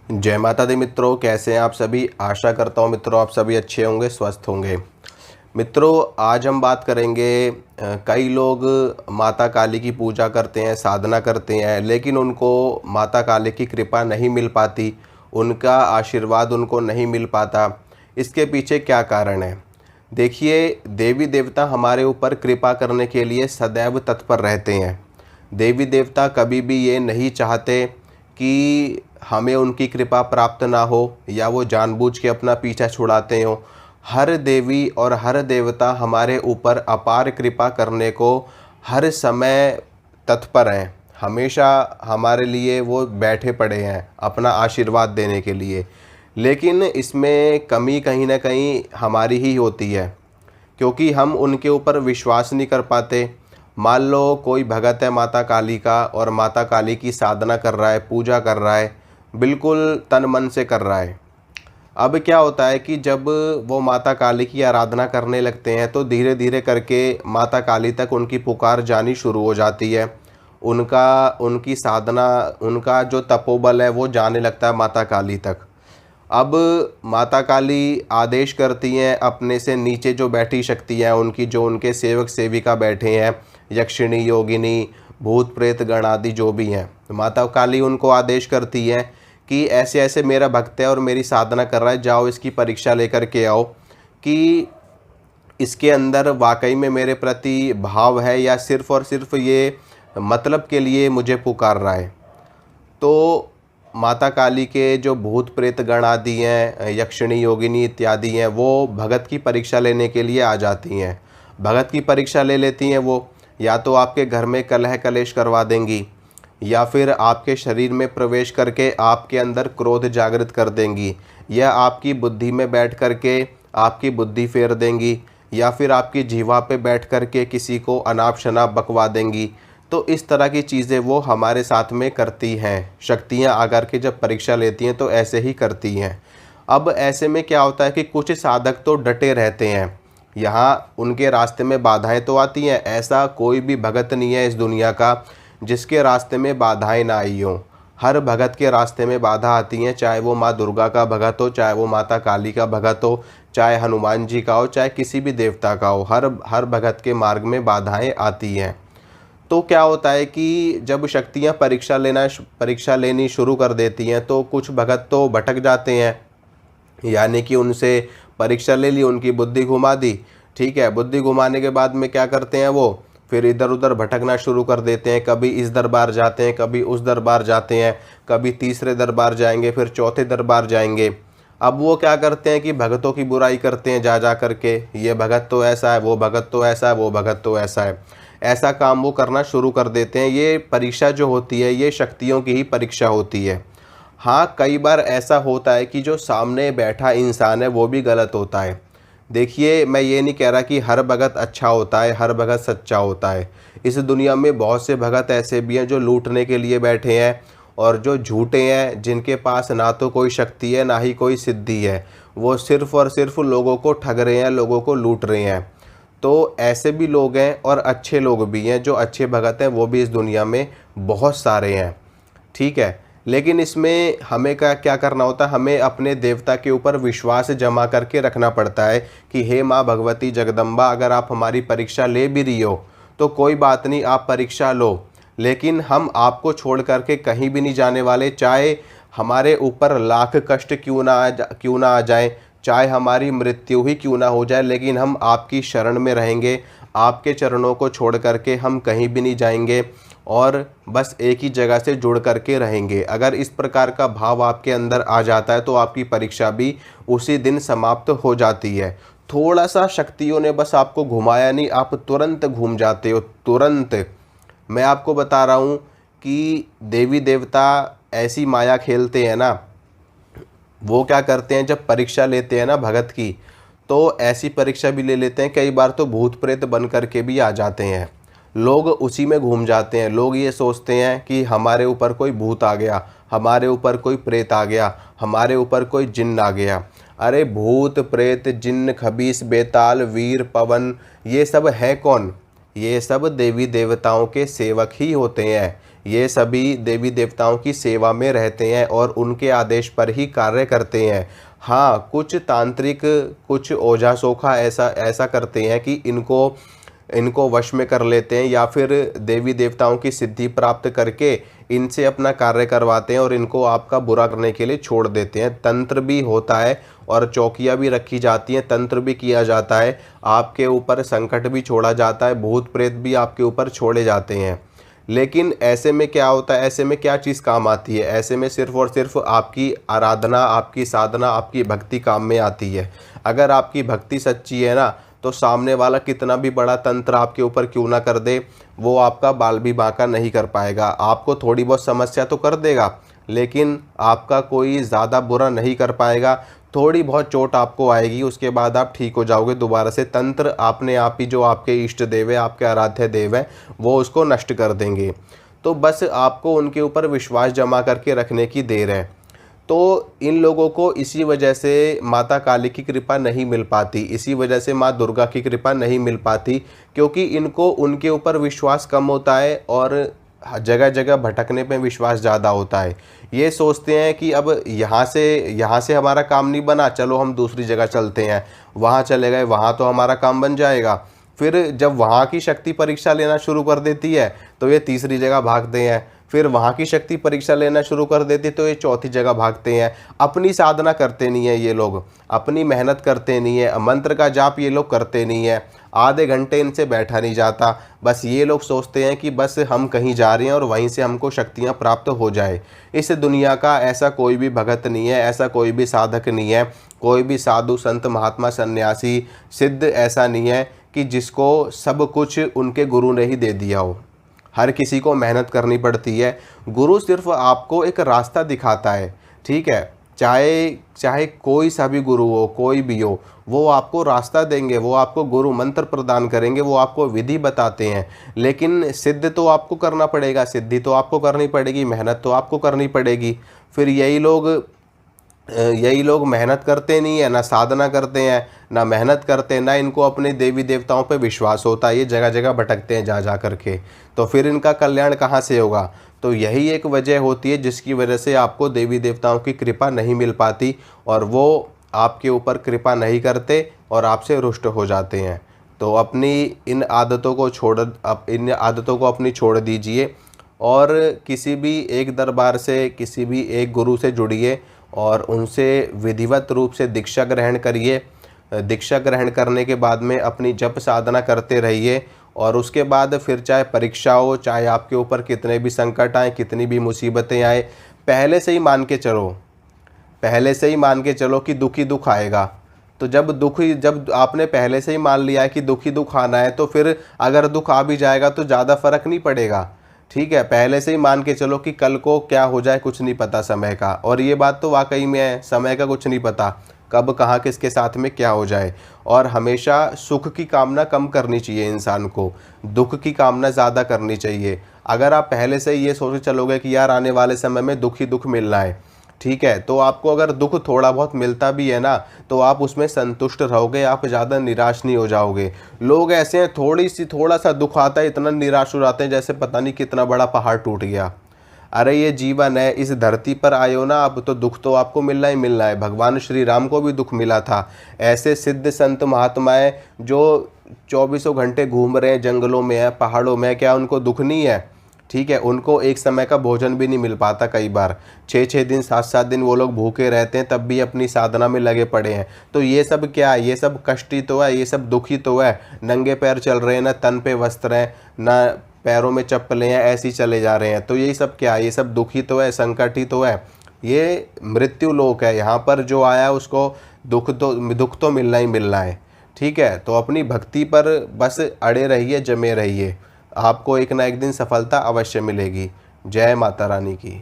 जय माता दी मित्रों, कैसे हैं आप सभी। आशा करता हूँ मित्रों आप सभी अच्छे होंगे, स्वस्थ होंगे। मित्रों आज हम बात करेंगे कई लोग माता काली की पूजा करते हैं, साधना करते हैं, लेकिन उनको माता काली की कृपा नहीं मिल पाती, उनका आशीर्वाद उनको नहीं मिल पाता। इसके पीछे क्या कारण है? देखिए, देवी देवता हमारे ऊपर कृपा करने के लिए सदैव तत्पर रहते हैं। देवी देवता कभी भी ये नहीं चाहते कि हमें उनकी कृपा प्राप्त ना हो या वो जानबूझ के अपना पीछा छुड़ाते हों। हर देवी और हर देवता हमारे ऊपर अपार कृपा करने को हर समय तत्पर हैं। हमेशा हमारे लिए वो बैठे पड़े हैं अपना आशीर्वाद देने के लिए। लेकिन इसमें कमी कहीं ना कहीं हमारी ही होती है, क्योंकि हम उनके ऊपर विश्वास नहीं कर पाते। मान लो कोई भगत है माता काली का और माता काली की साधना कर रहा है, पूजा कर रहा है, बिल्कुल तन मन से कर रहा है। अब क्या होता है कि जब वो माता काली की आराधना करने लगते हैं तो धीरे धीरे करके माता काली तक उनकी पुकार जानी शुरू हो जाती है। उनकी साधना, उनका जो तपोबल है वो जाने लगता है माता काली तक। अब माता काली आदेश करती हैं अपने से नीचे जो बैठी शक्तियाँ, उनकी जो उनके सेवक सेविका बैठे हैं, यक्षिणी, योगिनी, भूत प्रेत गण आदि जो भी हैं, माता काली उनको आदेश करती हैं कि ऐसे ऐसे मेरा भक्त है और मेरी साधना कर रहा है, जाओ इसकी परीक्षा लेकर के आओ कि इसके अंदर वाकई में मेरे प्रति भाव है या सिर्फ़ और सिर्फ ये मतलब के लिए मुझे पुकार रहा है। तो माता काली के जो भूत प्रेत गण आदि हैं, यक्षिणी, योगिनी इत्यादि हैं, वो भगत की परीक्षा लेने के लिए आ जाती हैं। भगत की परीक्षा ले लेती हैं वो, या तो आपके घर में कलह कलेश करवा देंगी, या फिर आपके शरीर में प्रवेश करके आपके अंदर क्रोध जागृत कर देंगी, या आपकी बुद्धि में बैठ करके आपकी बुद्धि फेर देंगी, या फिर आपकी जीवा पे बैठ करके किसी को अनाप शनाप बकवा देंगी। तो इस तरह की चीज़ें वो हमारे साथ में करती हैं। शक्तियाँ आकर के जब परीक्षा लेती हैं तो ऐसे ही करती हैं। अब ऐसे में क्या होता है कि कुछ साधक तो डटे रहते हैं, यहाँ उनके रास्ते में बाधाएं तो आती हैं। ऐसा कोई भी भगत नहीं है इस दुनिया का जिसके रास्ते में बाधाएं ना आई हों। हर भगत के रास्ते में बाधा आती हैं, चाहे वो माँ दुर्गा का भगत हो, चाहे वो माता काली का भगत हो, चाहे हनुमान जी का हो, चाहे किसी भी देवता का हो। हर भगत के मार्ग में बाधाएं आती हैं। तो क्या होता है कि जब शक्तियाँ परीक्षा लेनी शुरू कर देती हैं तो कुछ भगत तो भटक जाते हैं, यानी कि उनसे परीक्षा ले ली, उनकी बुद्धि घुमा दी। ठीक है, बुद्धि घुमाने के बाद में क्या करते हैं वो फिर इधर उधर भटकना शुरू कर देते हैं। कभी इस दरबार जाते हैं, कभी उस दरबार जाते हैं, कभी तीसरे दरबार जाएंगे, फिर चौथे दरबार जाएंगे। अब वो क्या करते हैं कि भगतों की बुराई करते हैं, जा जा करके ये भगत तो ऐसा है, वो भगत तो ऐसा है, वो भगत तो ऐसा है। ऐसा काम वो करना शुरू कर देते हैं। ये परीक्षा जो होती है ये शक्तियों की ही परीक्षा होती है। हाँ, कई बार ऐसा होता है कि जो सामने बैठा इंसान है वो भी गलत होता है। देखिए, मैं ये नहीं कह रहा कि हर भगत अच्छा होता है, हर भगत सच्चा होता है। इस दुनिया में बहुत से भगत ऐसे भी हैं जो लूटने के लिए बैठे हैं, और जो झूठे हैं, जिनके पास ना तो कोई शक्ति है ना ही कोई सिद्धि है। वो सिर्फ़ और सिर्फ लोगों को ठग रहे हैं, लोगों को लूट रहे हैं। तो ऐसे भी लोग हैं और अच्छे लोग भी हैं। जो अच्छे भगत हैं वो भी इस दुनिया में बहुत सारे हैं। ठीक है, लेकिन इसमें हमें क्या करना होता है, हमें अपने देवता के ऊपर विश्वास जमा करके रखना पड़ता है कि हे माँ भगवती जगदम्बा, अगर आप हमारी परीक्षा ले भी रही हो तो कोई बात नहीं, आप परीक्षा लो, लेकिन हम आपको छोड़ करके कहीं भी नहीं जाने वाले। चाहे हमारे ऊपर लाख कष्ट क्यों ना आ जाए, चाहे हमारी मृत्यु ही क्यों ना हो जाए, लेकिन हम आपकी शरण में रहेंगे। आपके चरणों को छोड़ करके हम कहीं भी नहीं जाएंगे और बस एक ही जगह से जुड़ करके रहेंगे। अगर इस प्रकार का भाव आपके अंदर आ जाता है तो आपकी परीक्षा भी उसी दिन समाप्त हो जाती है। थोड़ा सा शक्तियों ने बस आपको घुमाया नहीं, आप तुरंत घूम जाते हो, तुरंत। मैं आपको बता रहा हूँ कि देवी देवता ऐसी माया खेलते हैं ना, वो क्या करते हैं जब परीक्षा लेते हैं ना भगत की, तो ऐसी परीक्षा भी ले लेते हैं। कई बार तो भूत प्रेत बन करके भी आ जाते हैं। लोग उसी में घूम जाते हैं। लोग ये सोचते हैं कि हमारे ऊपर कोई भूत आ गया, हमारे ऊपर कोई प्रेत आ गया, हमारे ऊपर कोई जिन्न आ गया। अरे भूत प्रेत जिन्न खबीस बेताल वीर पवन, ये सब है कौन? ये सब देवी देवताओं के सेवक ही होते हैं। ये सभी देवी देवताओं की सेवा में रहते हैं और उनके आदेश पर ही कार्य करते हैं। हाँ, कुछ तांत्रिक, कुछ ओझा सोखा ऐसा ऐसा करते हैं कि इनको इनको वश में कर लेते हैं, या फिर देवी देवताओं की सिद्धि प्राप्त करके इनसे अपना कार्य करवाते हैं और इनको आपका बुरा करने के लिए छोड़ देते हैं। तंत्र भी होता है और चौकियाँ भी रखी जाती हैं, तंत्र भी किया जाता है, आपके ऊपर संकट भी छोड़ा जाता है, भूत प्रेत भी आपके ऊपर छोड़े जाते हैं। लेकिन ऐसे में क्या होता है, ऐसे में क्या चीज़ काम आती है? ऐसे में सिर्फ़ और सिर्फ आपकी आराधना, आपकी साधना, आपकी भक्ति काम में आती है। अगर आपकी भक्ति सच्ची है ना, तो सामने वाला कितना भी बड़ा तंत्र आपके ऊपर क्यों ना कर दे, वो आपका बाल भी बांका नहीं कर पाएगा। आपको थोड़ी बहुत समस्या तो कर देगा, लेकिन आपका कोई ज़्यादा बुरा नहीं कर पाएगा। थोड़ी बहुत चोट आपको आएगी, उसके बाद आप ठीक हो जाओगे दोबारा से। तंत्र आपने आप ही, जो आपके इष्ट देव है, आपके आराध्य देव है, वो उसको नष्ट कर देंगे। तो बस आपको उनके ऊपर विश्वास जमा करके रखने की देर है। तो इन लोगों को इसी वजह से माता काली की कृपा नहीं मिल पाती, इसी वजह से माँ दुर्गा की कृपा नहीं मिल पाती, क्योंकि इनको उनके ऊपर विश्वास कम होता है और जगह जगह भटकने पे विश्वास ज़्यादा होता है। ये सोचते हैं कि अब यहाँ से हमारा काम नहीं बना, चलो हम दूसरी जगह चलते हैं, वहाँ चले गए, वहाँ तो हमारा काम बन जाएगा। फिर जब वहाँ की शक्ति परीक्षा लेना शुरू कर देती है तो ये तीसरी जगह भागते हैं, फिर वहाँ की शक्ति परीक्षा लेना शुरू कर देती तो ये चौथी जगह भागते हैं। अपनी साधना करते नहीं है ये लोग, अपनी मेहनत करते नहीं है, मंत्र का जाप ये लोग करते नहीं है, आधे घंटे इनसे बैठा नहीं जाता। बस ये लोग सोचते हैं कि बस हम कहीं जा रहे हैं और वहीं से हमको शक्तियाँ प्राप्त हो जाए। इस दुनिया का ऐसा कोई भी भगत नहीं है, ऐसा कोई भी साधक नहीं है, कोई भी साधु संत महात्मा सन्यासी सिद्ध ऐसा नहीं है कि जिसको सब कुछ उनके गुरु ने ही दे दिया हो। हर किसी को मेहनत करनी पड़ती है। गुरु सिर्फ आपको एक रास्ता दिखाता है, ठीक है, चाहे कोई सा भी गुरु हो, कोई भी हो, वो आपको रास्ता देंगे, वो आपको गुरु मंत्र प्रदान करेंगे, वो आपको विधि बताते हैं। लेकिन सिद्ध तो आपको करना पड़ेगा, सिद्धि तो आपको करनी पड़ेगी, मेहनत तो आपको करनी पड़ेगी। फिर यही लोग मेहनत करते नहीं है, ना साधना करते हैं, ना मेहनत करते हैं, ना इनको अपने देवी देवताओं पे विश्वास होता है, ये जगह जगह भटकते हैं जा कर के। तो फिर इनका कल्याण कहाँ से होगा? तो यही एक वजह होती है जिसकी वजह से आपको देवी देवताओं की कृपा नहीं मिल पाती और वो आपके ऊपर कृपा नहीं करते और आपसे रुष्ट हो जाते हैं। तो अपनी इन आदतों को अपनी छोड़ दीजिए और किसी भी एक दरबार से, किसी भी एक गुरु से जुड़िए और उनसे विधिवत रूप से दीक्षा ग्रहण करिए। दीक्षा ग्रहण करने के बाद में अपनी जप साधना करते रहिए और उसके बाद फिर चाहे परीक्षा हो, चाहे आपके ऊपर कितने भी संकट आए, कितनी भी मुसीबतें आए, पहले से ही मान के चलो कि दुख ही दुख आएगा। तो जब आपने पहले से ही मान लिया है कि दुख ही दुख आना है, तो फिर अगर दुख आ भी जाएगा तो ज़्यादा फर्क नहीं पड़ेगा, ठीक है। पहले से ही मान के चलो कि कल को क्या हो जाए कुछ नहीं पता समय का, और ये बात तो वाकई में है, समय का कुछ नहीं पता, कब कहाँ किसके साथ में क्या हो जाए। और हमेशा सुख की कामना कम करनी चाहिए इंसान को, दुख की कामना ज़्यादा करनी चाहिए। अगर आप पहले से ये सोच चलोगे कि यार आने वाले समय में दुख ही दुख मिलना है, ठीक है, तो आपको अगर दुख थोड़ा बहुत मिलता भी है ना, तो आप उसमें संतुष्ट रहोगे, आप ज़्यादा निराश नहीं हो जाओगे। लोग ऐसे हैं, थोड़ा सा दुख आता है इतना निराश हो जाते हैं जैसे पता नहीं कितना बड़ा पहाड़ टूट गया। अरे ये जीवन है, इस धरती पर आए हो ना, अब तो दुख तो आपको मिलना ही मिलना है। भगवान श्री राम को भी दुख मिला था। ऐसे सिद्ध संत महात्माएं जो 24 घंटे घूम रहे हैं, जंगलों में है, पहाड़ों में, क्या उनको दुख नहीं है? ठीक है, उनको एक समय का भोजन भी नहीं मिल पाता, कई बार 6-6 दिन 7-7 दिन वो लोग भूखे रहते हैं, तब भी अपनी साधना में लगे पड़े हैं। तो ये सब क्या है? ये सब कष्ट ही तो है, ये सब दुख ही तो है। नंगे पैर चल रहे हैं, ना तन पे वस्त्र हैं, ना पैरों में चप्पलें हैं, ऐसे ही चले जा रहे हैं। तो यही सब क्या है? ये सब दुख ही तो है, संकट ही तो है। ये मृत्यु लोक है, यहाँ पर जो आया है उसको दुख तो मिलना ही मिलना है, ठीक है। तो अपनी भक्ति पर बस अड़े रहिए, जमे रहिए, आपको एक ना एक दिन सफलता अवश्य मिलेगी। जय माता रानी की।